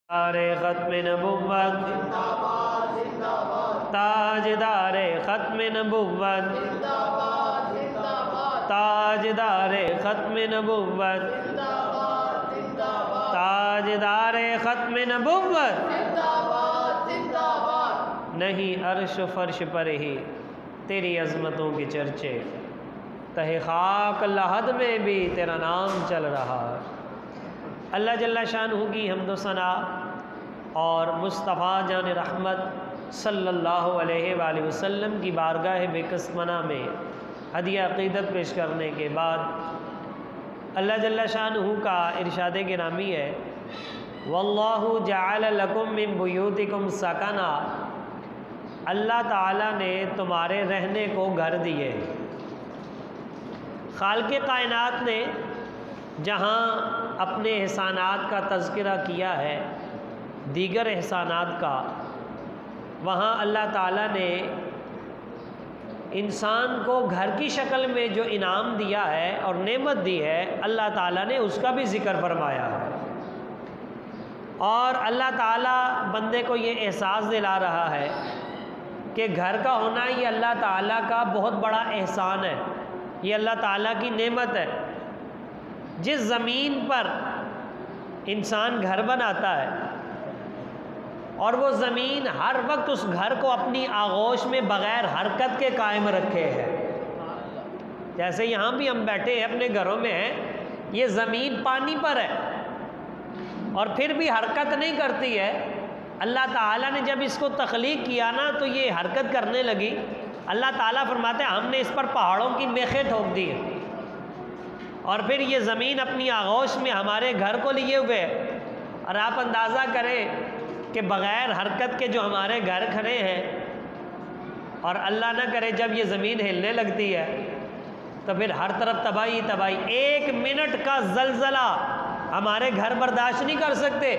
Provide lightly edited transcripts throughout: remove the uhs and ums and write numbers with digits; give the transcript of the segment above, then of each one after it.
तारे ख़त्म नबुव्वत ताजदारे ख़त्म नबुव्वत ताजदारे ख़त्म नबुव्वत ताजदारे ख़त्म नबुव्वत। नहीं अर्श फर्श पर ही तेरी अज़मतों के चर्चे, तहे खाक लहद में भी तेरा नाम चल रहा। अल्लाह जल्ला शानहू की हम्द सना और मुस्तफ़ा जान रहमत सल्लल्लाहु अलैहि वसल्लम की बारगाह बेकसमना में हदिया अक़ीदत पेश करने के बाद अल्लाह जल्ला शानहू का इरशाद गिरामी है, वल्लाहु जअल लकुम मिन बुयूतिकुम सकना। अल्लाह ताला ने तुम्हारे रहने को घर दिए। खालिक़े कायनात ने जहाँ अपने एहसानात का तज़किरा किया है, दीगर एहसानात का, वहाँ अल्लाह ताला ने इंसान को घर की शक्ल में जो इनाम दिया है और नेमत दी है, अल्लाह ताला ने उसका भी ज़िक्र फरमाया है। और अल्लाह ताला बंदे को ये एहसास दिला रहा है कि घर का होना ये अल्लाह ताला का बहुत बड़ा एहसान है, ये अल्लाह ताला की नेमत है। जिस ज़मीन पर इंसान घर बनाता है और वो ज़मीन हर वक्त उस घर को अपनी आगोश में बग़ैर हरकत के कायम रखे है। जैसे यहाँ भी हम बैठे हैं अपने घरों में हैं, ये ज़मीन पानी पर है और फिर भी हरकत नहीं करती है। अल्लाह ताला ने जब इसको तख्लीक किया ना तो ये हरकत करने लगी। अल्लाह ताला फरमाते हैं हमने इस पर पहाड़ों की मेखें ठोक दी है और फिर ये ज़मीन अपनी आगोश में हमारे घर को लिए हुए है। और आप अंदाज़ा करें कि बग़ैर हरकत के जो हमारे घर खड़े हैं, और अल्लाह ना करे जब ये ज़मीन हिलने लगती है तो फिर हर तरफ तबाही तबाही। 1 मिनट का ज़लज़ला हमारे घर बर्दाश्त नहीं कर सकते।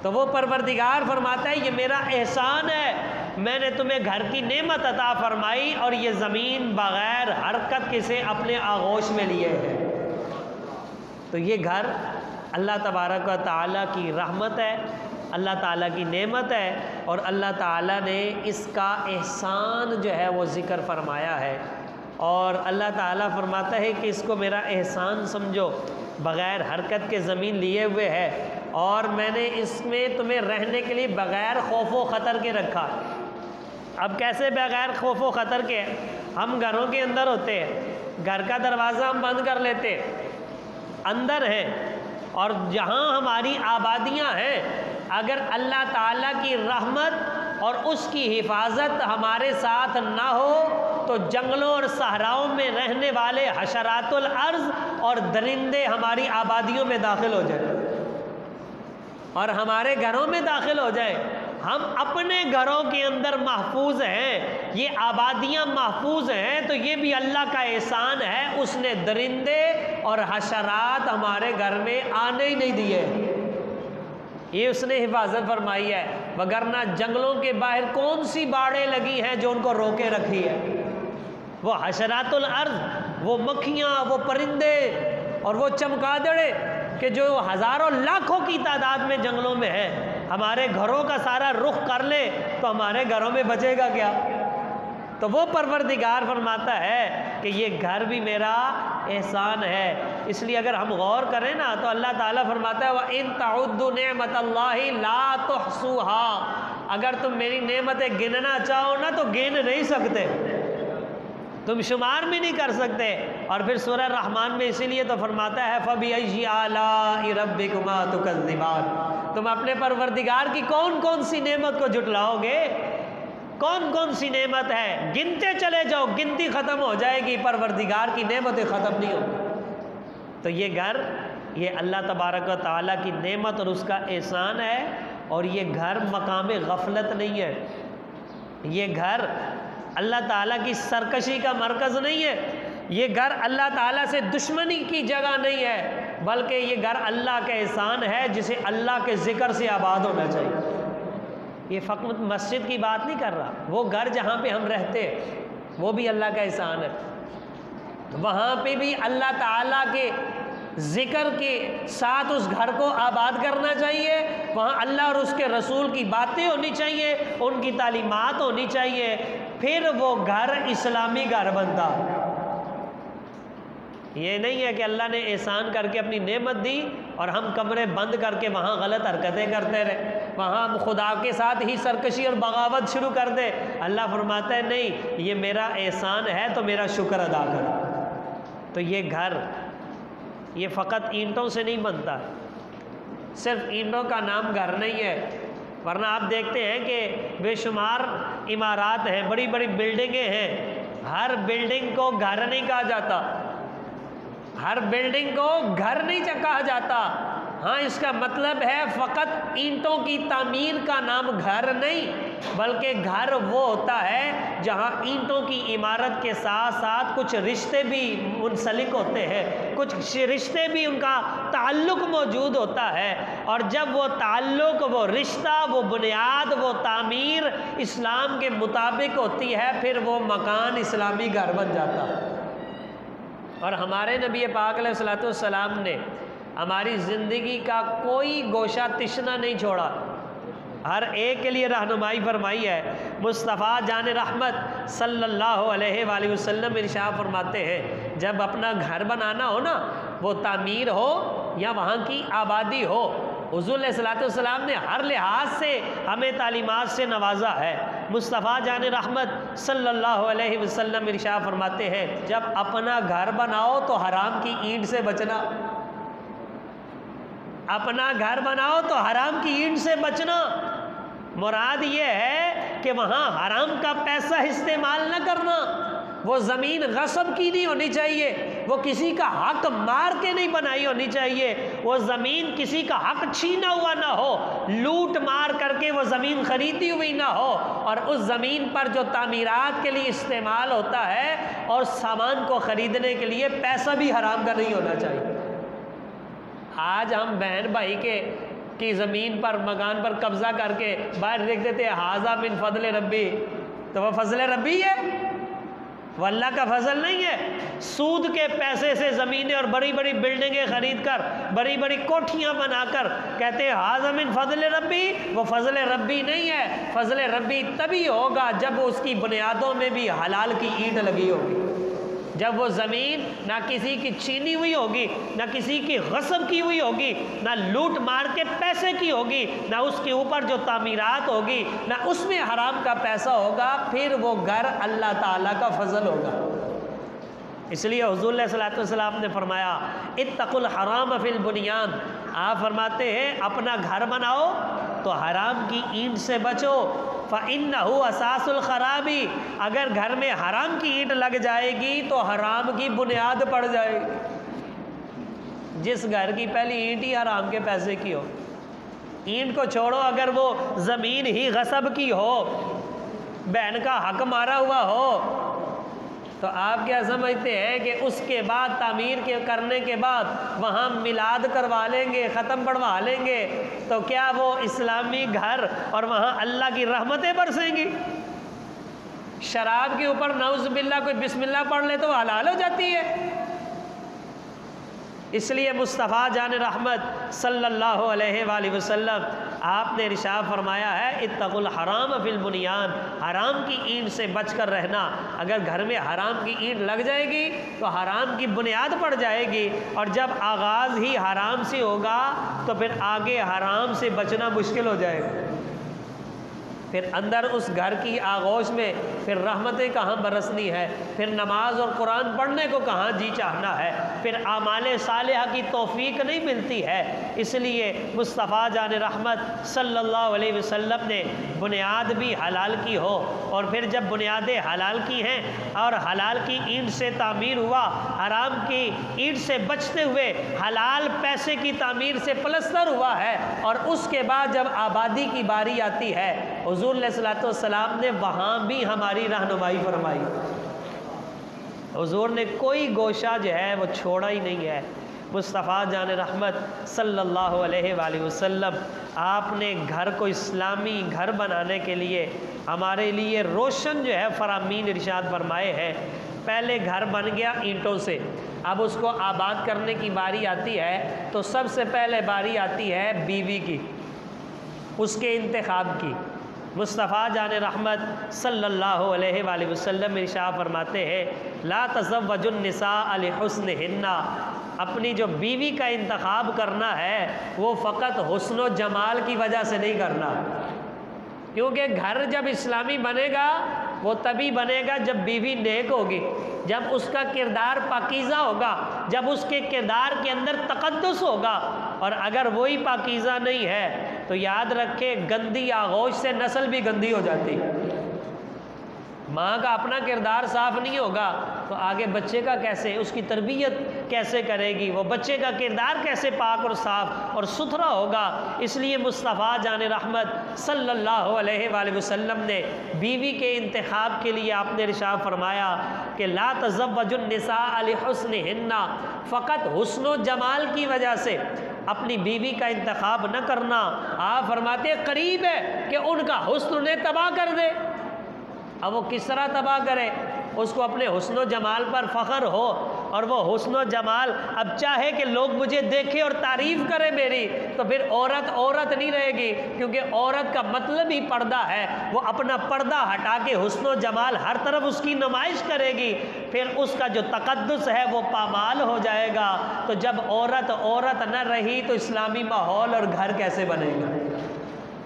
तो वो परवरदिगार फरमाता है ये मेरा एहसान है, मैंने तुम्हें घर की नेमत अता फरमाई और ये ज़मीन बग़ैर हरकत के से अपने आगोश में लिए है। तो ये घर अल्लाह तबारक व तआला की रहमत है, अल्लाह ताला की नेमत है और अल्लाह ताला ने इसका एहसान जो है वो ज़िक्र फरमाया है। और अल्लाह ताला फरमाता है कि इसको मेरा एहसान समझो, बग़ैर हरकत के ज़मीन लिए हुए है और मैंने इसमें तुम्हें रहने के लिए बग़ैर खौफ व ख़तर के रखा। अब कैसे बग़ैर खौफ व ख़तर के? हम घरों के अंदर होते हैं, घर का दरवाज़ा हम बंद कर लेते हैं, अंदर हैं और जहाँ हमारी आबादियाँ हैं, अगर अल्लाह ताला की रहमत और उसकी हिफाजत हमारे साथ ना हो तो जंगलों और सहराओं में रहने वाले हशरातुल अर्ज़ और दरिंदे हमारी आबादियों में दाखिल हो जाए और हमारे घरों में दाखिल हो जाए। हम अपने घरों के अंदर महफूज हैं, ये आबादियाँ महफूज हैं, तो ये भी अल्लाह का एहसान है। उसने दरिंदे और हशरात हमारे घर में आने ही नहीं दिए, ये उसने हिफाजत फरमाई है। वगरना जंगलों के बाहर कौन सी बाड़ें लगी हैं जो उनको रोके रखी है? वो हशरातुल अर्ज़, वो मक्खियाँ, वो परिंदे और वो चमगादड़े कि जो हज़ारों लाखों की तादाद में जंगलों में है, हमारे घरों का सारा रुख कर ले तो हमारे घरों में बचेगा क्या? तो वो परवरदिगार फरमाता है कि ये घर भी मेरा एहसान है। इसलिए अगर हम गौर करें ना तो अल्लाह ताला फरमाता है व इन तउद्दु नेमतल्लाहि ला तुहसूहा। अगर तुम मेरी नेमतें गिनना चाहो ना तो गिन नहीं सकते, तुम शुमार भी नहीं कर सकते। और फिर सूरह रहमान में इसीलिए तो फरमाता है फ़बिअय्यि आलाइ रब्बिकुमा तुकज़्ज़िबान। तुम अपने परवरदिगार की कौन कौन सी नेमत को जुटलाओगे? कौन कौन सी नेमत है? गिनते चले जाओ, गिनती ख़त्म हो जाएगी, परवरदिगार की नेमतें ख़त्म नहीं होंगी। तो ये घर, ये अल्लाह तबारक व तआला की नेमत और उसका एहसान है। और ये घर मकाम गफलत नहीं है, ये घर अल्लाह ताला की सरकशी का मरकज़ नहीं है, ये घर अल्लाह ताला से दुश्मनी की जगह नहीं है, बल्कि ये घर अल्लाह का एहसान है जिसे अल्लाह के ज़िक्र से आबाद होना चाहिए। ये फ़कत मस्जिद की बात नहीं कर रहा, वो घर जहाँ पे हम रहते हैं वो भी अल्लाह का एहसान है। वहाँ पे भी अल्लाह ताला के ज़िक्र के साथ उस घर को आबाद करना चाहिए, वहाँ अल्लाह और उसके रसूल की बातें होनी चाहिए, उनकी तालीमात होनी चाहिए, फिर वो घर इस्लामी घर बनता। ये नहीं है कि अल्लाह ने एहसान करके अपनी नेमत दी और हम कमरे बंद करके वहाँ गलत हरकतें करते रहे, वहाँ हम खुदा के साथ ही सरकशी और बगावत शुरू कर दे। अल्लाह फरमाता है नहीं, ये मेरा एहसान है तो मेरा शुक्र अदा करो। तो ये घर ये फ़कत ईंटों से नहीं बनता, सिर्फ ईंटों का नाम घर नहीं है, वरना आप देखते हैं कि बेशुमार इमारत हैं, बड़ी बड़ी बिल्डिंगें हैं, हर बिल्डिंग को घर नहीं कहा जाता, हर बिल्डिंग को घर नहीं कहा जाता। हाँ, इसका मतलब है फ़कत ईंटों की तामीर का नाम घर नहीं, बल्कि घर वो होता है जहाँ ईंटों की इमारत के साथ साथ कुछ रिश्ते भी मुंसलिक होते हैं, कुछ रिश्ते भी उनका ताल्लुक़ मौजूद होता है, और जब वो ताल्लुक़, वो रिश्ता, वो बुनियाद, वो तामीर इस्लाम के मुताबिक होती है, फिर वो मकान इस्लामी घर बन जाता है। और हमारे नबी पाक अलैहिस्सलाम ने हमारी ज़िंदगी का कोई गोशा तिश्ना नहीं छोड़ा, हर एक के लिए रहनुमाई फरमाई है। मुस्तफ़ा जान रहमत सल्लल्लाहु अलैहि वसल्लम इरशाद फरमाते हैं, जब अपना घर बनाना हो ना, वो तामीर हो या वहाँ की आबादी हो, हुज़ूर अलैहिस्सलाम ने हर लिहाज से हमें तालीमात से नवाजा है। मुस्तफ़ा जान रहमत सल्लल्लाहु अलैहि वसल्लम इरशाद फरमाते हैं, जब अपना घर बनाओ तो हराम की ईंट से बचना, अपना घर बनाओ तो हराम की ईंट से बचना। मुराद ये है कि वहाँ हराम का पैसा इस्तेमाल न करना, वो ज़मीन गस्ब की नहीं होनी चाहिए, वो किसी का हक मार के नहीं बनाई होनी चाहिए, वो ज़मीन किसी का हक छीना हुआ ना हो, लूट मार करके वो ज़मीन खरीदी हुई ना हो, और उस ज़मीन पर जो तामीरात के लिए इस्तेमाल होता है और सामान को ख़रीदने के लिए पैसा भी हराम का नहीं होना चाहिए। आज हम बहन भाई की ज़मीन पर, मकान पर कब्ज़ा करके बाहर देख देते हैं, हाजा मिन फजल रब्बी, तो वह फजल रब्बी है, वह अल्लाह का फजल नहीं है। सूद के पैसे से ज़मीनें और बड़ी बड़ी बिल्डिंगें ख़रीद कर, बड़ी बड़ी कोठियाँ बनाकर कहते हैं हाजा मिन फजल रब्बी, वो फजल रब्बी नहीं है। फजल रब्बी तभी होगा जब उसकी बुनियादों में भी हलाल की ईंट लगी होगी, जब वो ज़मीन ना किसी की छीनी हुई होगी, ना किसी की गस्ब की हुई होगी, ना लूट मार के पैसे की होगी, ना उसके ऊपर जो तामीरात होगी, ना उसमें हराम का पैसा होगा, फिर वो घर अल्लाह ताला का फजल होगा। इसलिए हुज़ूर सल्लल्लाहु अलैहि वसल्लम ने फरमाया इत्तकुल हराम फिल बुनियान, आप फरमाते हैं अपना घर बनाओ तो हराम की ईंट से बचो, फ़इन्नहु असासुल ख़राबी, अगर घर में हराम की ईंट लग जाएगी तो हराम की बुनियाद पड़ जाएगी। जिस घर की पहली ईंट ही हराम के पैसे की हो, ईंट को छोड़ो, अगर वो ज़मीन ही गस्ब की हो, बहन का हक मारा हुआ हो, तो आप क्या समझते हैं कि उसके बाद तामीर के करने के बाद वहाँ मिलाद करवा लेंगे, ख़त्म पढ़वा लेंगे, तो क्या वो इस्लामी घर और वहाँ अल्लाह की रहमतें बरसेंगी? शराब के ऊपर नऊज़ बिल्लाह कोई बिस्मिल्लाह पढ़ ले तो हलाल हो जाती है। इसलिए मुस्तफ़ा जान रहमत सल्लल्लाहु अलैहि वसल्लम आपने इरशाद फरमाया है इत्तकुल हराम फिल बुनियान, हराम की ईंट से बचकर रहना। अगर घर में हराम की ईंट लग जाएगी तो हराम की बुनियाद पड़ जाएगी, और जब आगाज़ ही हराम से होगा तो फिर आगे हराम से बचना मुश्किल हो जाएगा। फिर अंदर उस घर की आगोश में फिर रहमतें कहाँ बरसनी है, फिर नमाज और कुरान पढ़ने को कहाँ जी चाहना है, फिर आमाले सालिहा की तौफीक नहीं मिलती है। इसलिए मुस्तफ़ा जान रहमत सल्लल्लाहु अलैहि वसल्लम ने बुनियाद भी हलाल की हो, और फिर जब बुनियादें हलाल की हैं और हलाल की ईंट से तामीर हुआ, हराम की ईंट से बचते हुए हलाल पैसे की तामीर से प्लस्तर हुआ है, और उसके बाद जब आबादी की बारी आती है, हुज़ूर सल्लल्लाहु अलैहि वसल्लम ने वहाँ भी हमारी रहनुमाई फरमाई। हुज़ूर ने कोई गोशा जो है वो छोड़ा ही नहीं है। मुस्तफ़ा जान रहमत सल्लल्लाहु अलैहि वसल्लम आपने घर को इस्लामी घर बनाने के लिए हमारे लिए रोशन जो है फरामीन इरशाद फरमाए हैं। पहले घर बन गया ईंटों से, अब उसको आबाद करने की बारी आती है तो सबसे पहले बारी आती है बीवी की, उसके इंतखाब की। मुस्तफ़ा जान रहमत सल्लल्लाहु अलैहि वसल्लम इरशाद फरमाते हैं ला तज़व्वजुन निसा लिहुस्निहिन्ना, अपनी जो बीवी का इंतखाब करना है वो फ़कत हुस्न व जमाल की वजह से नहीं करना, क्योंकि घर जब इस्लामी बनेगा वो तभी बनेगा जब बीवी नेक होगी, जब उसका किरदार पाकीज़ा होगा, जब उसके किरदार के अंदर तक़द्दुस होगा। और अगर वही पाकीज़ा नहीं है तो याद रखे गंदी आगोश से नस्ल भी गंदी हो जाती। माँ का अपना किरदार साफ़ नहीं होगा तो आगे बच्चे का कैसे, उसकी तरबियत कैसे करेगी, वो बच्चे का किरदार कैसे पाक और साफ़ और सुथरा होगा। इसलिए मुस्तफ़ा जान रहमत सल्लल्लाहु अलैहि वसल्लम ने बीवी के इंतखाब के लिए आपने इरशाद फरमाया कि ला तज़व्वजुन निसा लिहुस्निहिन्ना, फ़कत हुस्न व जमाल की वजह से अपनी बीवी का इंतखाब न करना। आप फरमाते करीब है कि उनका हुस्न उन्हें तबाह कर दे। अब वो किस तरह तबाह करे, उसको अपने हुस्न व जमाल पर फ़ख्र हो और वो हुस्न व जमाल अब चाहे कि लोग मुझे देखें और तारीफ़ करें मेरी, तो फिर औरत औरत नहीं रहेगी, क्योंकि औरत का मतलब ही पर्दा है। वो अपना पर्दा हटा के हुस्न व जमाल हर तरफ उसकी नुमाइश करेगी, फिर उसका जो तक़द्दुस है वो पामाल हो जाएगा। तो जब औरत औरत न रही तो इस्लामी माहौल और घर कैसे बनेगा।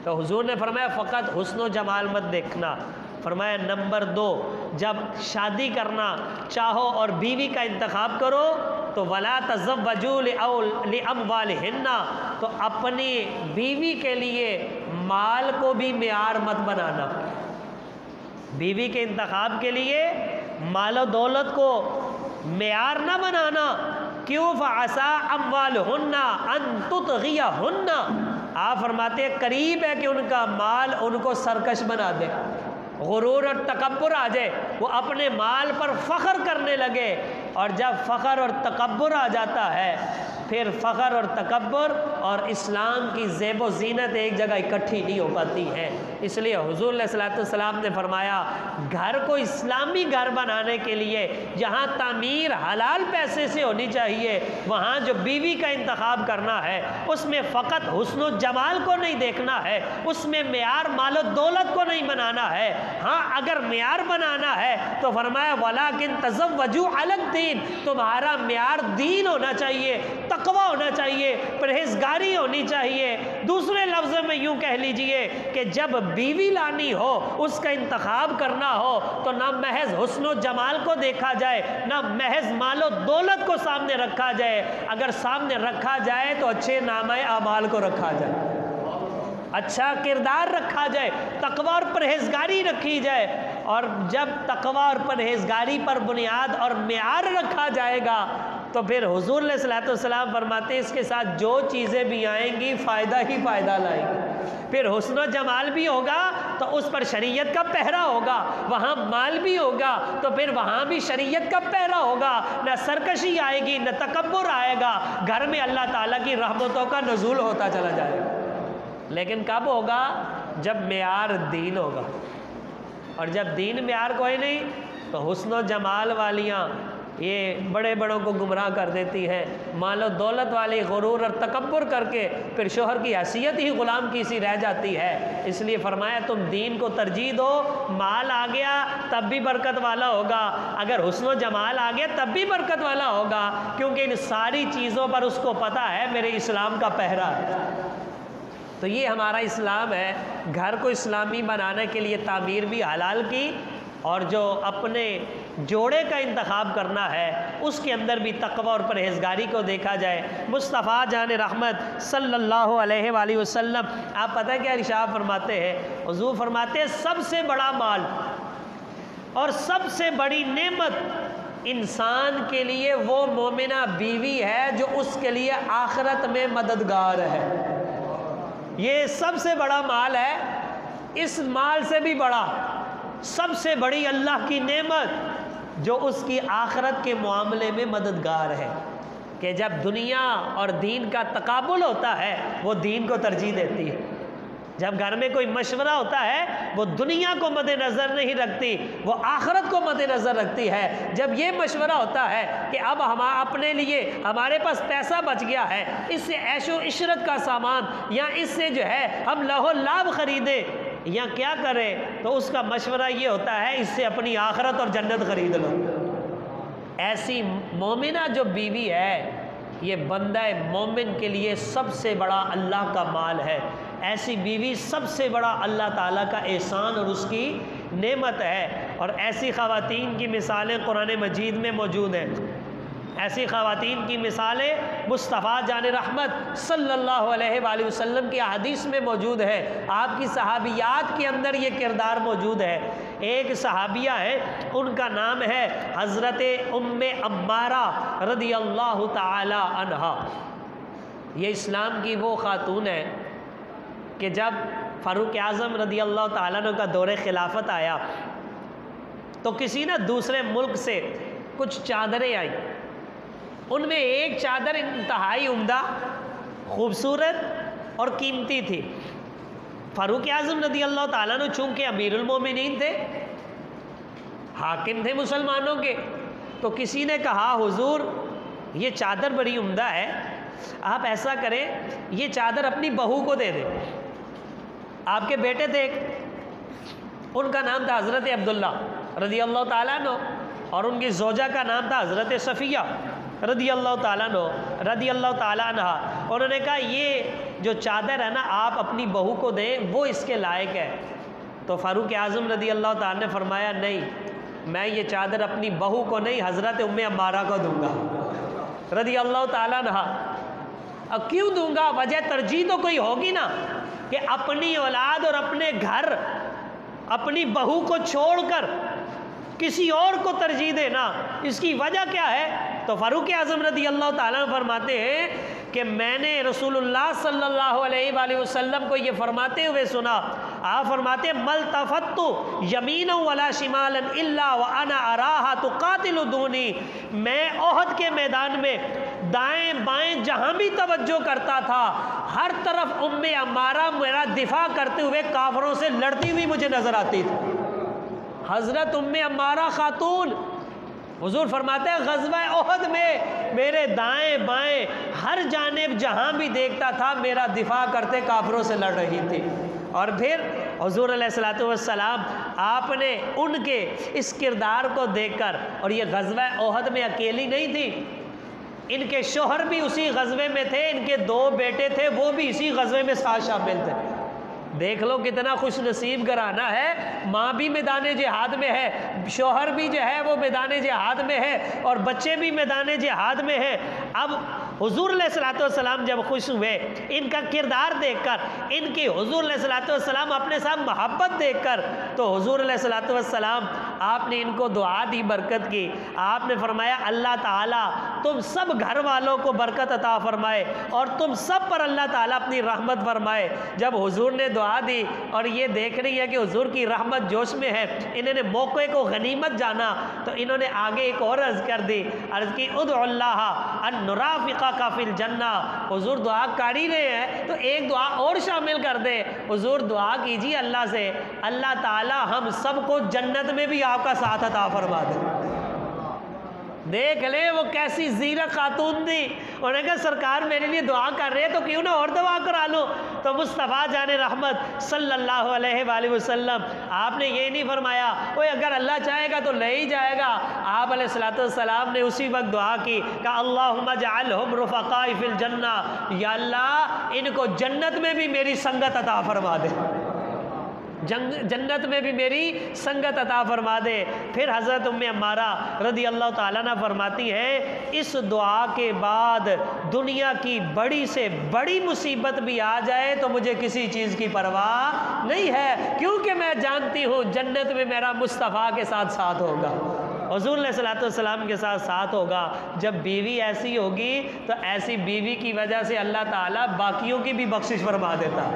तो हुजूर ने फरमाया फ़कत हुस्न व जमाल मत देखना। फरमाया नंबर 2, जब शादी करना चाहो और बीवी का इंतखाब करो तो वला तज़व्वजू लिअमवालिहिन्ना, तो अपनी बीवी के लिए माल को भी मेयार मत बनाना। बीवी के इंतखाब के लिए माल दौलत को मेयार न बनाना। क्यों? फ़असा अम्वालुहुन्ना अन तुतग़ियहुन्ना, आप फरमाते हैं करीब है कि उनका माल उनको सरकश बना दे, गुरूर और तकब्बुर आ जाए, वो अपने माल पर फ़ख्र करने लगे। और जब फ़ख्र और तकब्बुर आ जाता है फिर फ़ख्र और तकब्बुर और इस्लाम की ज़ेब व ज़ीनत एक जगह इकट्ठी नहीं हो पाती हैं। इसलिए हुज़ूर अलैहिस्सलातु वस्सलाम ने फरमाया घर को इस्लामी घर बनाने के लिए जहाँ तामीर हलाल पैसे से होनी चाहिए, वहाँ जो बीवी का इंतखाब करना है उसमें फ़कत हुस्न व जमाल को नहीं देखना है, उसमें मेयार माल दौलत को नहीं बनाना है। हाँ, अगर मेयार बनाना है तो फरमाया वलाकिन तज़व्वजू अलग दीन, तुम्हारा मेयार दीन होना चाहिए, तकवा होना चाहिए, परहेजगारी होनी चाहिए। दूसरे लफ्ज़ों में यूँ कह लीजिए कि जब बीवी लानी हो, उसका इंतखाब करना हो तो ना महज हुस्न व जमाल को देखा जाए, ना महज मालो दौलत को सामने रखा जाए। अगर सामने रखा जाए तो अच्छे नामे अमाल को रखा जाए, अच्छा किरदार रखा जाए, तकवा और परहेजगारी रखी जाए। और जब तकवा और परहेजगारी पर बुनियाद और मेयार रखा जाएगा तो फिर हुजूर अलैहिस्सलातु वस्सलाम फरमाते हैं इसके साथ जो चीज़ें भी आएंगी फ़ायदा ही फ़ायदा लाएंगी। फिर हुस्न व जमाल भी होगा तो उस पर शरीयत का पहरा होगा, वहाँ माल भी होगा तो फिर वहाँ भी शरीयत का पहरा होगा। न सरकशी आएगी, न तकब्बुर आएगा, घर में अल्लाह ताला की रहमतों का नुज़ूल होता चला जाएगा। लेकिन कब होगा? जब मेयार दीन होगा। और जब दीन मेयार कोई नहीं तो हुस्न व जमाल वालियाँ ये बड़े बड़ों को गुमराह कर देती हैं, माल और दौलत वाली गुरूर और तकब्बुर करके फिर शोहर की हैसियत ही ग़ुलाम की सी रह जाती है। इसलिए फरमाया तुम दीन को तरजीह दो, माल आ गया तब भी बरकत वाला होगा, अगर हुस्न व जमाल आ गया तब भी बरकत वाला होगा, क्योंकि इन सारी चीज़ों पर उसको पता है मेरे इस्लाम का पहरा है। तो ये हमारा इस्लाम है। घर को इस्लामी बनाने के लिए तामीर भी हलाल की, और जो अपने जोड़े का इंतखाब करना है उसके अंदर भी तकवा और परहेजगारी को देखा जाए। मुस्तफ़ा जान रहमत सल्लल्लाहु अलैहि वसल्लम आप पता है क्या इरशाद फरमाते हैं? हुज़ूर फरमाते हैं सबसे बड़ा माल और सबसे बड़ी नेमत इंसान के लिए वो मोमिना बीवी है जो उसके लिए आखिरत में मददगार है। ये सबसे बड़ा माल है। इस माल से भी बड़ा सबसे बड़ी अल्लाह की नेमत जो उसकी आखिरत के मामले में मददगार है, कि जब दुनिया और दीन का तकाबुल होता है वो दीन को तरजीह देती है। जब घर में कोई मशवरा होता है वो दुनिया को मद्देनज़र नहीं रखती, वो आखिरत को मद्देनज़र रखती है। जब ये मशवरा होता है कि अब हम अपने लिए हमारे पास पैसा बच गया है, इससे ऐशो इशरत का सामान या इससे जो है हम लहो लाभ ख़रीदें या क्या करें, तो उसका मशवरा ये होता है इससे अपनी आखिरत और जन्नत ख़रीद लो। ऐसी मोमिना जो बीवी है ये बंदा मोमिन के लिए सबसे बड़ा अल्लाह का माल है। ऐसी बीवी सबसे बड़ा अल्लाह ताला का एहसान और उसकी नेमत है। और ऐसी ख़वातीन की मिसालें कुरान मजीद में मौजूद हैं। ऐसी ख़वातीन की मिसालें मुस्तफ़ा जान रहमत सल्लल्लाहु अलैहि वसल्लम की अहादीस में मौजूद है। आपकी सहाबियात के अंदर ये किरदार मौजूद है। एक सहाबिया है, उनका नाम है हज़रत उम्मे अम्मारा रदियल्लाहु ताला अन्हा। ये इस्लाम की वो ख़ातून है कि जब फ़ारूक आज़म रदियल्लाहु ताला अन्हु का दौरे खिलाफत आया तो किसी ना दूसरे मुल्क से कुछ चादरें आई। उनमें एक चादर इंतहाई उम्दा, खूबसूरत और कीमती थी। फ़ारूक आज़म रदियल्लाहु ताला अन्हु चूँकि अमीरुल मोमिनीन थे, हाकिम थे मुसलमानों के, तो किसी ने कहा हुजूर ये चादर बड़ी उम्दा है, आप ऐसा करें ये चादर अपनी बहू को दे दें। आपके बेटे थे, उनका नाम था हज़रत अब्दुल्ला रदियल्लाहु ताला अन्हु और उनकी ज़ौजा का नाम था हज़रत सफ़िया रदियल्लाहु ताला अन्हा। उन्होंने कहा ये जो चादर है ना आप अपनी बहू को दें, वो इसके लायक है। तो फ़ारूक आज़म रदियल्लाहु ताला ने फरमाया नहीं, मैं ये चादर अपनी बहू को नहीं हज़रत उम्मे अम्मारा को दूंगा रदियल्लाहु ताला अन्हा। अब क्यों दूंगा, वजह तरजीह तो कोई होगी ना कि अपनी औलाद और अपने घर अपनी बहू को छोड़कर किसी और को तरजीह देना, इसकी वजह क्या है? तो फ़ारूक आज़म रदियल्लाहु ताला फरमाते हैं कि मैंने रसूलुल्लाह सल्लल्लाहु अलैहि वसल्लम को ये फरमाते हुए सुना। आप फरमाते मल्तफ़त्तु यमीन वला शिमालन इल्ला व अना अराहा तुक़ातिलु दूनी। मैं ओहद के मैदान में दाएं बाएं जहाँ भी तवज्जो करता था, हर तरफ उम्मे अम्मारा मेरा दिफा करते हुए काफरों से लड़ती हुई मुझे नज़र आती थी। हज़रत उम्मे अम्मारा खातून, हुजूर फरमाते हैं ग़ज़वा ओहद में मेरे दाएं बाएं हर जानिब जहाँ भी देखता था मेरा दिफा करते काफिरों से लड़ रही थी। और फिर हुजूर अलैहिस्सलातु वस्सलाम आपने उनके इस किरदार को देखकर, और ये ग़ज़वा ओहद में अकेली नहीं थी, इनके शोहर भी उसी ग़ज़वे में थे, इनके 2 बेटे थे वो भी इसी ग़ज़वे में साथ शामिल थे। देख लो कितना खुश नसीब घराना है, माँ भी मैदान जिहाद में है, शोहर भी जो है वो मैदान जिहाद में है और बच्चे भी मैदान जिहाद में है। अब हुजूर अलैहिस्सलातु वस्सलाम जब खुश हुए इनका किरदार देखकर, इनकी हुजूर अलैहिस्सलातु वस्सलाम अपने साथ मोहब्बत देखकर, तो हुजूर अलैहिस्सलातु वस्सलाम आपने इनको दुआ दी, बरकत की। आपने फरमाया अल्लाह ताला तुम सब घर वालों को बरकत अता फरमाए और तुम सब पर अल्लाह ताला अपनी रहमत फरमाए। जब हुजूर ने दुआ दी और ये देख रही है कि हुजूर की रहमत जोश में है, इन्होंने मौके को गनीमत जाना, तो इन्होंने आगे एक और अर्ज़ कर दी, अर्ज़ की उदउल्लाह अन नुराफ़िका का फिल जन्ना। हुजूर दुआ कर ही रहे हैं तो एक दुआ और शामिल कर दे। हुजूर दुआ कीजिए अल्लाह से, अल्लाह ताला हम सबको जन्नत में भी आपका साथ अता फरमा दे। देख ले वो कैसी ज़ीनत खातून थी। उन्होंने कहा सरकार मेरे लिए दुआ कर रहे हैं तो क्यों ना और दुआ करा लो। तो मुस्तफ़ा जान रहमत सल्लल्लाहु अलैहि वसल्लम आपने ये नहीं फरमाया ओए अगर अल्लाह चाहेगा तो ले ही जाएगा। आप अलैहिस्सलातु वस्सलाम ने उसी वक्त दुआ की कि अल्लाहुम्मा जअलहुम रुफ़क़ाई फिल जन्ना, या अल्लाह इनको जन्नत में भी मेरी संगत अता फरमा दे, जन्नत में भी मेरी संगत अता फरमा दे। फिर हज़रत उम्मे अम्मारा रदियल्लाहु ताला अन्हा फरमाती हैं इस दुआ के बाद दुनिया की बड़ी से बड़ी मुसीबत भी आ जाए तो मुझे किसी चीज़ की परवाह नहीं है, क्योंकि मैं जानती हूँ जन्नत में मेरा मुस्तफ़ा के साथ साथ होगा, हुज़ूर अलैहिस्सलातु वस्सलाम के साथ साथ होगा। जब बीवी ऐसी होगी तो ऐसी बीवी की वजह से अल्लाह ताला बाकियों की भी बख्शिश फरमा देता।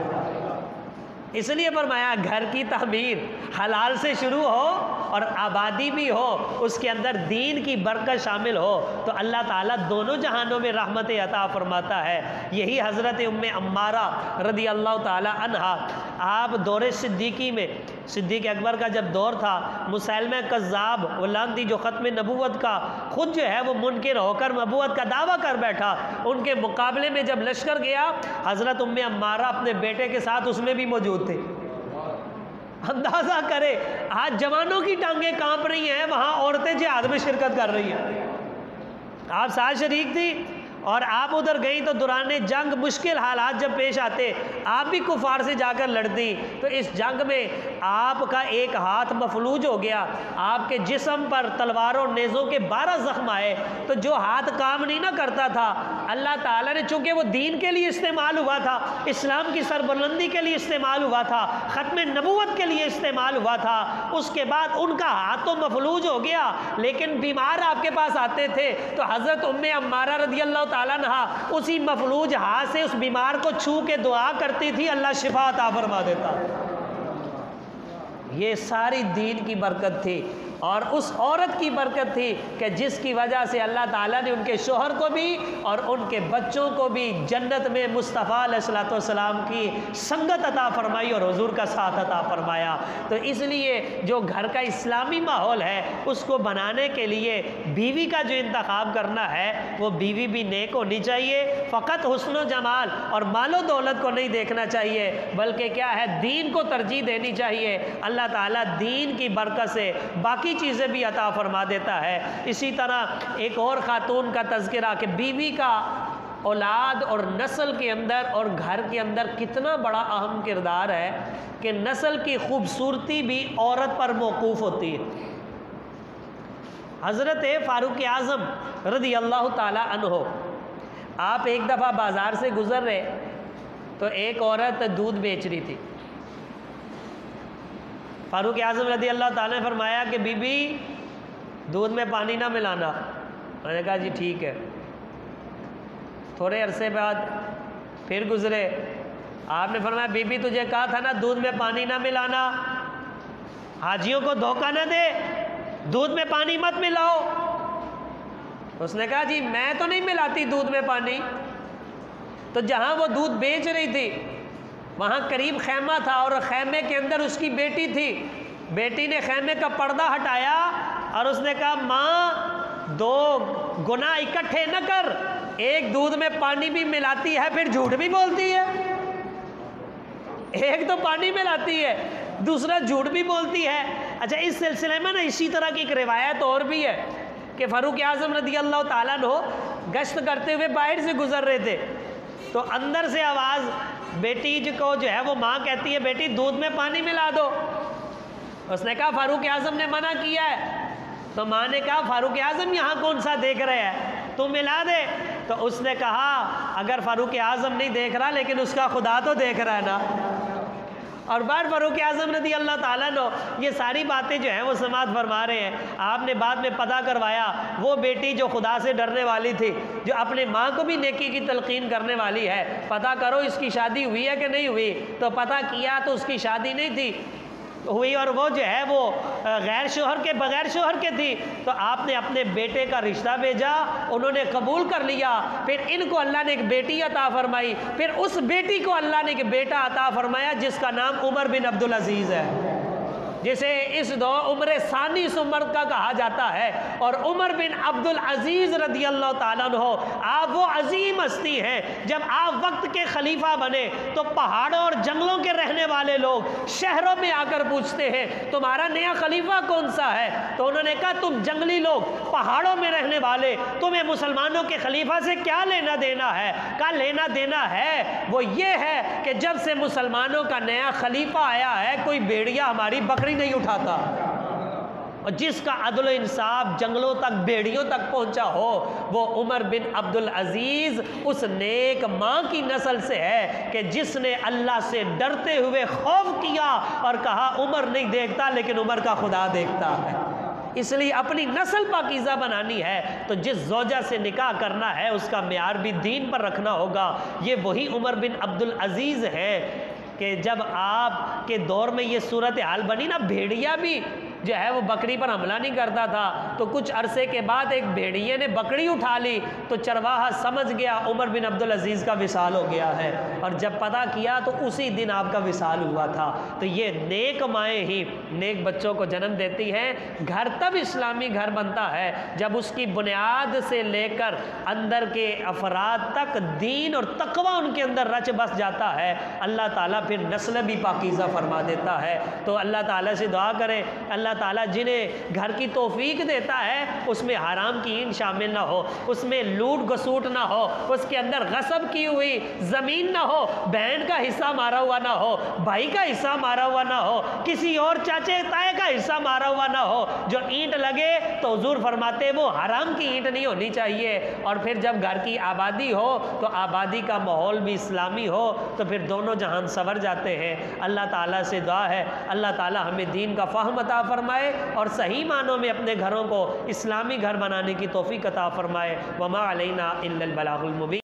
इसलिए फरमाया घर की तमीर हलाल से शुरू हो और आबादी भी हो, उसके अंदर दीन की बरकत शामिल हो, तो अल्लाह ताला दोनों जहानों में रहमत अता फरमाता है। यही हज़रत उम्मे अम्मारा रदियल्लाहु ताला अन्हा आप दौर सिद्दीकी में, सिद्दीक अकबर का जब दौर था, मुसैलमा कज़्ज़ाब वो लानती जो ख़त्म नबूवत का खुद जो है वो मुनकिर होकर नबूवत का दावा कर बैठा, उनके मुकाबले में जब लश्कर गया, हज़रत उम्मे अम्मारा अपने बेटे के साथ उसमें भी मौजूद थे। अंदाज़ा करे, आज जवानों की टांगें कांप रही हैं, वहाँ औरतें जिहाद में शिरकत कर रही हैं। आप साथ शरीक थी और आप उधर गई तो दौरान जंग मुश्किल हालात जब पेश आते, आप भी कुफार से जाकर लड़ती, तो इस जंग में आपका एक हाथ मफलूज हो गया, आपके जिस्म पर तलवारों नेज़ों के 12 ज़ख्म आए, तो जो हाथ काम नहीं ना करता था, अल्लाह ताला ने, चूँकि वो दीन के लिए इस्तेमाल हुआ था, इस्लाम की सरबुलंदी के लिए इस्तेमाल हुआ था, ख़त्म नबूवत के लिए इस्तेमाल हुआ था, उसके बाद उनका हाथ तो मफलूज हो गया, लेकिन बीमार आपके पास आते थे, तो हज़रत उम्मे अम्मारा रज़ियल्लाहु ताला अन्हा उसी मफलूज हाथ से उस बीमार को छू के दुआ करती थी, अल्लाह शिफा अता फरमा देता। ये सारी दीन की बरकत थी और उस औरत की बरकत थी कि जिसकी वजह से अल्लाह ताला ने उनके शोहर को भी और उनके बच्चों को भी जन्नत में मुस्तफ़ा अलैहिस्सलाम की संगत अता फरमाई और हुजूर का साथ अता फरमाया। तो इसलिए जो घर का इस्लामी माहौल है उसको बनाने के लिए बीवी का जो इंतखाब करना है वो बीवी भी नेक होनी चाहिए, फ़कत हुस्न जमाल और मालो दौलत को नहीं देखना चाहिए, बल्कि क्या है, दीन को तरजीह देनी चाहिए। अल्लाह ताला दीन की बरकत से बाकी चीज़ें भी अता फरमा देता है। इसी तरह एक और ख़ातून का तज़किरा कि बीवी का औलाद और नस्ल के अंदर और घर के अंदर कितना बड़ा अहम किरदार है कि नस्ल की खूबसूरती भी औरत पर मौकूफ़ होती है। हज़रत फ़ारूक आज़म रज़ी अल्लाह ताला अन्हो, आप एक दफ़ा बाज़ार से गुज़र रहे तो एक औरत दूध बेच रही थी। फ़ारूक आज़म रज़ी अल्लाह ताला ने फरमाया कि बीबी दूध में पानी ना मिलाना। मैंने कहा जी ठीक है। थोड़े अरसे बाद फिर गुज़रे, आपने फरमाया बीबी तुझे कहा था ना दूध में पानी ना मिलाना, हाजियों को धोखा ना दे, दूध में पानी मत मिलाओ। उसने कहा जी मैं तो नहीं मिलाती दूध में पानी। तो जहाँ वो दूध बेच रही थी वहाँ करीब खैमा था और खैमे के अंदर उसकी बेटी थी। बेटी ने खैमे का पर्दा हटाया और उसने कहा माँ दो गुनाह इकट्ठे न कर, एक दूध में पानी भी मिलाती है फिर झूठ भी बोलती है, एक तो पानी मिलाती है दूसरा झूठ भी बोलती है। अच्छा, इस सिलसिले में ना इसी तरह की एक रिवायत और भी है कि फ़ारूक आज़म रज़ी अल्लाह ताला अन्हु गश्त करते हुए बाहर से गुजर रहे थे तो अंदर से आवाज़, बेटी को जो है वो माँ कहती है बेटी दूध में पानी मिला दो। उसने कहा फ़ारूक आज़म ने मना किया है। तो माँ ने कहा फ़ारूक आज़म यहाँ कौन सा देख रहे हैं, तू मिला दे। तो उसने कहा अगर फ़ारूक आज़म नहीं देख रहा लेकिन उसका खुदा तो देख रहा है ना। और बार फ़ारूक आज़म रज़ी अल्लाह ताला अन्हु ये सारी बातें जो हैं वो समाअत फरमा रहे हैं। आपने बाद में पता करवाया वो बेटी जो खुदा से डरने वाली थी, जो अपने माँ को भी नेकी की तलकीन करने वाली है, पता करो इसकी शादी हुई है कि नहीं हुई। तो पता किया तो उसकी शादी नहीं थी हुई और वो जो है वो गैर शोहर के बग़ैर शोहर के थी। तो आपने अपने बेटे का रिश्ता भेजा, उन्होंने कबूल कर लिया, फिर इनको अल्लाह ने एक बेटी अता फरमाई, फिर उस बेटी को अल्लाह ने एक बेटा अता फरमाया जिसका नाम उमर बिन अब्दुल अज़ीज़ है, जिसे इस दो उम्र सानी इस उम्र का कहा जाता है। और उमर बिन अब्दुल अजीज़ रज़ी अल्लाह ताला अन्हु आप वो अजीम हस्ती हैं, जब आप वक्त के खलीफा बने तो पहाड़ों और जंगलों के रहने वाले लोग शहरों में आकर पूछते हैं तुम्हारा नया खलीफा कौन सा है। तो उन्होंने कहा तुम जंगली लोग, पहाड़ों में रहने वाले, तुम्हें मुसलमानों के खलीफा से क्या लेना देना है। क्या लेना देना है वो ये है कि जब से मुसलमानों का नया खलीफा आया है कोई भेड़िया हमारी बकरी नहीं उठाता, और जिसका अदल इंसाफ जंगलों तक बेड़ियों तक पहुंचा हो वो उमर बिन अब्दुल अजीज़ उस नेक माँ की नस्ल से है कि जिसने अल्लाह से डरते हुए खौफ किया और कहा उमर नहीं देखता लेकिन उमर का खुदा देखता है। इसलिए अपनी नस्ल पाकीज़ा बनानी है तो जिस ज़ौजा से निकाह करना है उसका मेयार भी दीन पर रखना होगा। ये वही उमर बिन अब्दुल अजीज़ है कि जब आपके दौर में ये सूरत हाल बनी ना, भेड़िया भी जो है वो बकरी पर हमला नहीं करता था। तो कुछ अरसे के बाद एक भेड़िए ने बकरी उठा ली तो चरवाहा समझ गया उमर बिन अब्दुल अजीज़ का विसाल हो गया है, और जब पता किया तो उसी दिन आपका विसाल हुआ था। तो ये नेक माएँ ही नेक बच्चों को जन्म देती हैं। घर तब इस्लामी घर बनता है जब उसकी बुनियाद से लेकर अंदर के अफराद तक दीन और तकवा उनके अंदर रच बस जाता है। अल्लाह ताला फिर नस्ल भी पाकीज़ा फरमा देता है। तो अल्लाह ताला से दुआ करें, अल्लाह ताला जिन्हें घर की तौफीक देता है उसमें हराम की ईंट शामिल ना हो, उसमें लूट घसूट ना हो, उसके अंदर गसब की हुई ज़मीन ना हो, बहन का हिस्सा मारा हुआ ना हो, भाई का हिस्सा मारा हुआ ना हो, किसी और चाचे ताए का हिस्सा मारा हुआ ना हो। जो ईंट लगे तो हुजूर फरमाते वो हराम की ईंट नहीं होनी चाहिए। और फिर जब घर की आबादी हो तो आबादी का माहौल भी इस्लामी हो, तो फिर दोनों जहान संवर जाते हैं। अल्लाह ताला से दुआ है अल्लाह ताला हमें दीन का फ़हम अता फ़रमाए और सही मानों में अपने घरों को इस्लामी घर बनाने की तौफ़ीक़ अता फ़रमाए। वमा अलैना इल्लल बलागुल मुबीन।